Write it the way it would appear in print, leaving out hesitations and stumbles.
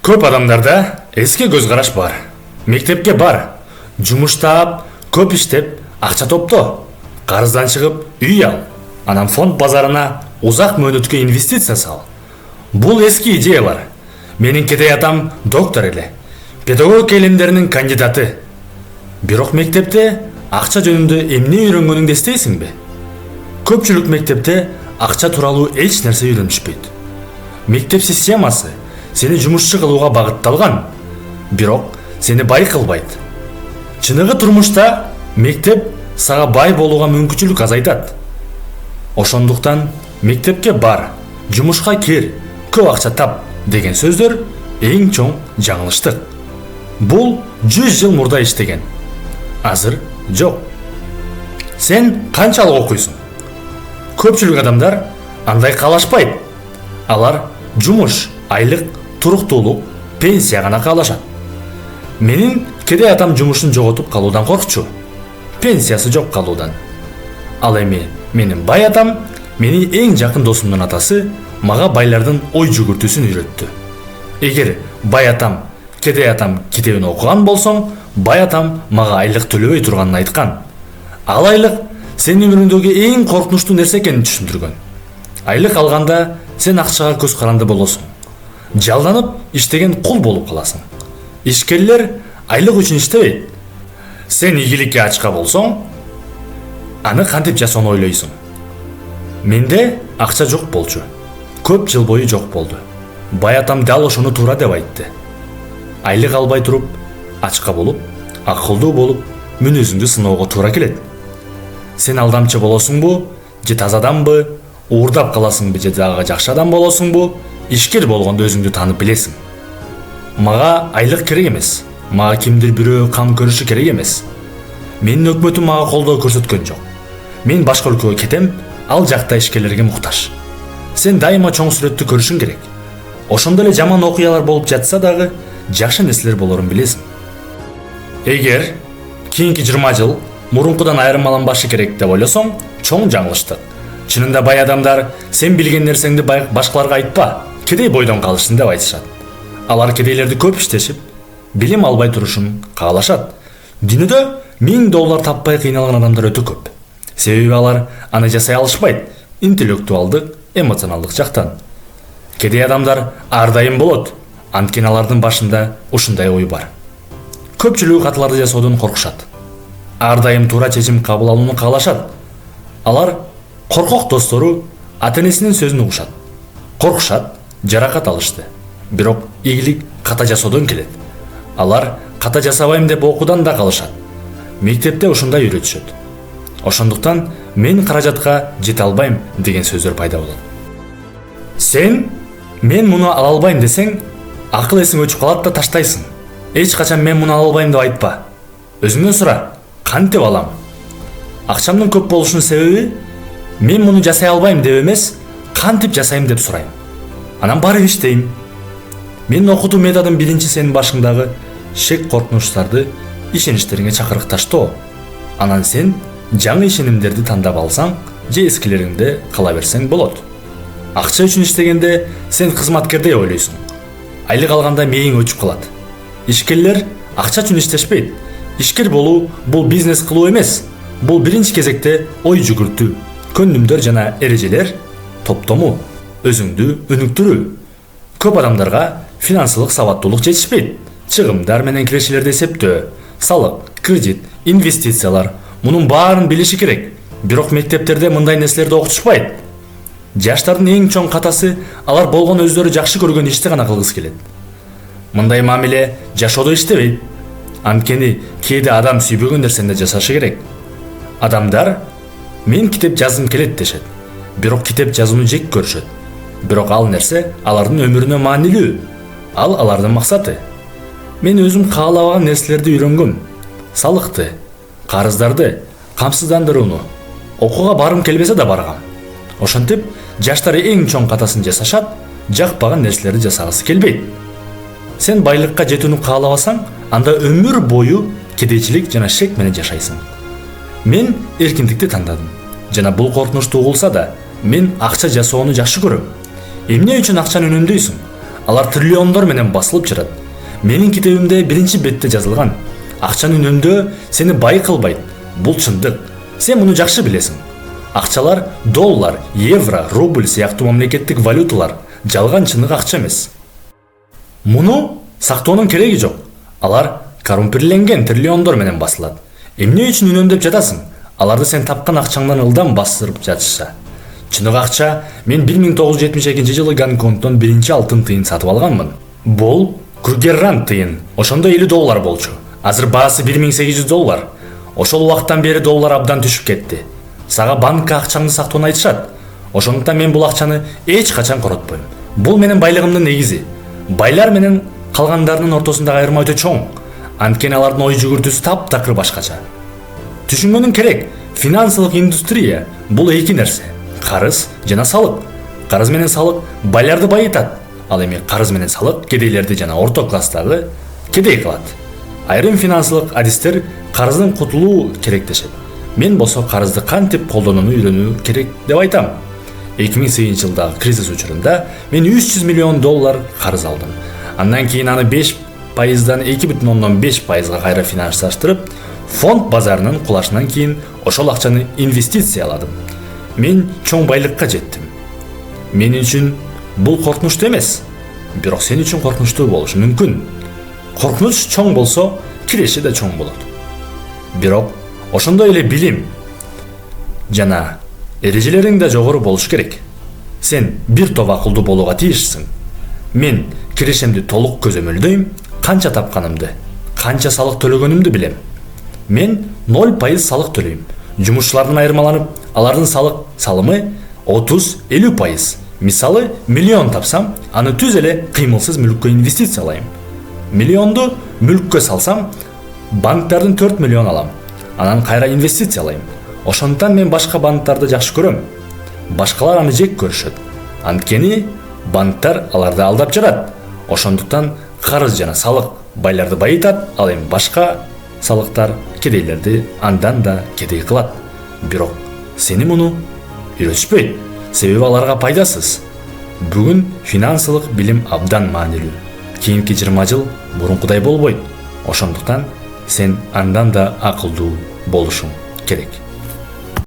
Көп адамдарда эски көз караш бар. Мектепке бар, жумуш таап, көп иштеп, акча топто. Карыздан чыгып, үй ал. Анан фонд базарына узак мөөнөткө инвестиция сал. Бул эски идеялар. Менин кедей атам доктор эле. Педагогика илимдеринин кандидаты. Бирок мектепте акча жөнүндө эмне үйрөнгөнүңдү эстейсиңби? Көпчүлүк мектепте акча тууралуу эч нерсе үйрөнүшпөйт. Мектеп системасы сени жумушчу кылууга багытталган, бирок сени бай кылбайт. Чыныгы турмушта мектеп сага бай болууга мүмкүнчүлүк азайтат. Ошондуктан мектепке бар, жумушка кир, көп акча тап деген сөздөр эң чоң жаңылыштык. Бул 100 жыл мурда иштеген. Азыр жок. Сен канчалык окуйсуң? Көпчүлүк адамдар андай каалашпайт. Алар жумуш, айлык, туруктуулук, пенсия гана каалашат. Менин кедей атам жумушун жоготуп калуудан коркчу. Пенсиясы жок калуудан. Ал эми менин бай атам, мени эң жакын досумдун атасы мага байлардын ой жүгүртүүсүн үйрөттү. Эгер бай атам, кедей атам китебин окуган болсоң, бай атам мага айлык төлөбөй турганын айткан. Ал айлык сенин өмүрүңдөгү эң коркунучтуу нерсе экенин түшүндүргөн. Айлык алганда сен акчага көз каранды болосуң. Жалданып иштеген кул болуп каласың. Ишкерлер айлык үчүн иштебейт. Сен ийгиликке ачка болсоң, аны кантип жасоону ойлойсуң. Менде акча жок болчу. Көп жыл бою жок болду. Бай атам дал ошону туура деп айтты. Айлык албай туруп, ачка болуп, акылдуу болуп, мүнөзүңдү сыноого туура келет. Сен алдамчы болосуңбу, же таза адамбы, уурдап каласыңбы, же дагы жакшы адам болосуңбу, ишкер болгондо өзүңдү таанып билесиң. Мага айлык керек эмес. Мага кимдир бирөө кам көрүшү керек эмес. Менин өкмөтүм мага колдоо көрсөткөн жок. Мен башка өлкөгө кетем, ал жакта ишкерлерге муктаж. Сен дайыма чоң сүрөттү көрүшүң керек. Ошондо эле жаман окуялар болуп жатса дагы жакшы нерселер болорун билесиң. Эгер кийинки 20 жыл мурункудан айырмаланбашы керек деп ойлосоң, чоң жаңылыштык. Чынында бай адамдар сен билген нерсеңди башкаларга айтпа, кедей бойдон калышсың деп айтышат. Алар кедейлерди көп иштешип, билим албай турушун каалашат. Дүйнөдө $1000 таппай кыйналган адамдар өтө көп. Себеби алар аны жасай алышпайт, интеллектуалдык, эмоционалдык жактан. Кедей адамдар ар дайым болот, анткени алардын башында ушундай ой бар. Көпчүлүгү каталарды жасоодон коркушат. Ар дайым туура чечим кабыл алууну каалашат. Алар коркок достору ата-энесинин сөзүн угушат. Коркушат, жаракат алышты. Бирок ийгилик ката жасоодон келет. Алар ката жасабайм деп окуудан да калышат. Мектепте ушундай үйрөтүшөт. Ошондуктан мен каражатка жете албайм деген сөздөр пайда болот. Сен мен муну ала албайм десең, акыл эсиң өчүп калат да таштайсың. Эч качан мен муну ала албайм деп айтпа. Өзүңдөн сура, кантип алам? Акчамдын көп болушунун себеби мен муну жасай албайм деп эмес, кантип жасайм деп сурайм. Анан барып иштейм. Менин окутуу методум биринчи сенин башыңдагы шек коркунучтарды ишеничтериңе чакырыкташтоо. Анан сен жаңы ишенимдерди тандап алсаң, же эскилериңди кала берсең болот. Акча үчүн иштегенде сен кызматкердей ойлойсуң. Айлык алганда мээң өчүп калат. Ишкерлер акча үчүн иштешпейт. Ишкер болуу бул бизнес кылуу эмес. Бул биринчи кезекте ой жүгүртүү, көндүмдөр жана эрежелер топтому, өзүңдү өнүктүрүү. Көп адамдарга финансылык сабаттуулук жетишпейт. Чыгымдар менен кирешелерди эсептөө, салык, кредит, инвестициялар, мунун баарын билиши керек. Бирок мектептерде мындай нерселерди окутушпайт. Жаштардын эң чоң катасы алар болгон өздөрү жакшы көргөн ишти гана кылгысы келет. Мындай мамиле жашоодо иштебейт. Анткени кээде адам сүйбөгөн нерсени жасашы керек. Адамдар мен китеп жазгым келет дешет. Бирок китеп жазууну жек көрүшөт. Бирок ал нерсе алардын өмүрүнө маанилүү. Ал алардын максаты. Мен өзүм каалабаган нерселерди үйрөнгөм. Салыкты, карыздарды, камсыздандырууну. Окууга барым келбесе да баргам. Ошентип, жаштар эң чоң катасын жасашат, жакпаган нерселерди жасагысы келбейт. Сен байлыкка жетүүнү каалабасаң, анда өмүр бою кедейчилик жана шек менен жашайсың. Мен эркиндикти тандадым. Жана бул коркунучтуу угулса да, мен акча жасоону жакшы көрөм. Эмне үчүн акчаны үнөмдөйсүң? алар триллиондор менен басылып жатат. Менин китебимде биринчи бетте жазылган. Акчаны үнөмдөө сени бай кылбайт. Бул чындык. Сен муну жакшы билесиң. Акчалар доллар, евро, рубль сыяктуу мамлекеттик валюталар жалган чыныгы акча эмес. Муну сактоонун кереги жок. Алар коррумпирленген триллиондор менен басылат. Эмне үчүн үнөмдөп жатасың? Аларды сен тапкан акчаңдан ылдам бастырып жатышса. Чыныгы акча мен 1972 жылы Гонконгдон биринчи алтын тыйын сатып алганмын. Бул Кургерран тыйын. Ошондо 50 доллар болчу. Азыр баасы 1800 доллар. Ошол убакыттан бери доллар абдан түшүп кетти. Сага банкка акчаңды сактоону айтышат. Ошондуктан мен бул акчаны эч качан коротпойм. Бул менин байлыгымдын негизи. Байлар менен калгандарынын ортосундагы айырма өтө чоң. Анткени алардын ой жүгүртүүсү таптакыр башкача. Түшүнгөнүң керек, финансылык индустрия бул эки нерсе: карыз жана салык. Карыз менен салык байларды байытат, ал эми карыз менен салык кедейлерди жана орто класстагы кедей кылат. Айрым финансылык адистер карыздан кутулуу керек дешет. Мен болсо карызды кантип колдонууну үйрөнүү керек деп айтам. 2008 жылдагы кризис учурунда мен 300 миллион доллар карыз алдым. Андан кийин аны 5%дан 2,5%га кайра финансаштырып, фонд базарынын кулашынан кийин ошол акчаны инвестицияладым. Мен чоң байлыкка жеттим. Мен үчүн бул коркунучтуу эмес, бирок сен үчүн коркунучтуу болушу мүмкүн. Коркунуч чоң болсо, киреши да чоң болот. Бирок ошондой эле билим жана эрежелериң да жогору болуш керек. Сен бир топ акылдуу болууга тийишсиң. Мен кирешемди толук көзөмөлдөйм, канча тапканымды, канча салык төлөгөнүмдү билем. Мен 0% салык төлөйм. Жумушчулардан айырмаланып, алардын салык салымы 30-50%. Мисалы, миллион тапсам, аны түз эле кыймылсыз мүлккө инвестициялайм. Миллионду мүлккө салсам, банктардын 4 миллион алам. Анан кайра инвестициялайм. Ошондуктан мен башка банктарды жакшы көрөм. Башкалар аны жек көрүшөт. Анткени банктар аларды алдап жатат. Ошондуктан карыз жана салык байларды байытат, ал эми башка салыктар кедейлерди андан да кедей кылат. Бирок сени муну үйрөтүшпөйт, себеби аларга пайдасыз. Бүгүн финансылык билим абдан маанилүү. Кийинки 20 жыл мурункудай болбойт. Ошондуктан сен андан да акылдуу болушуң керек.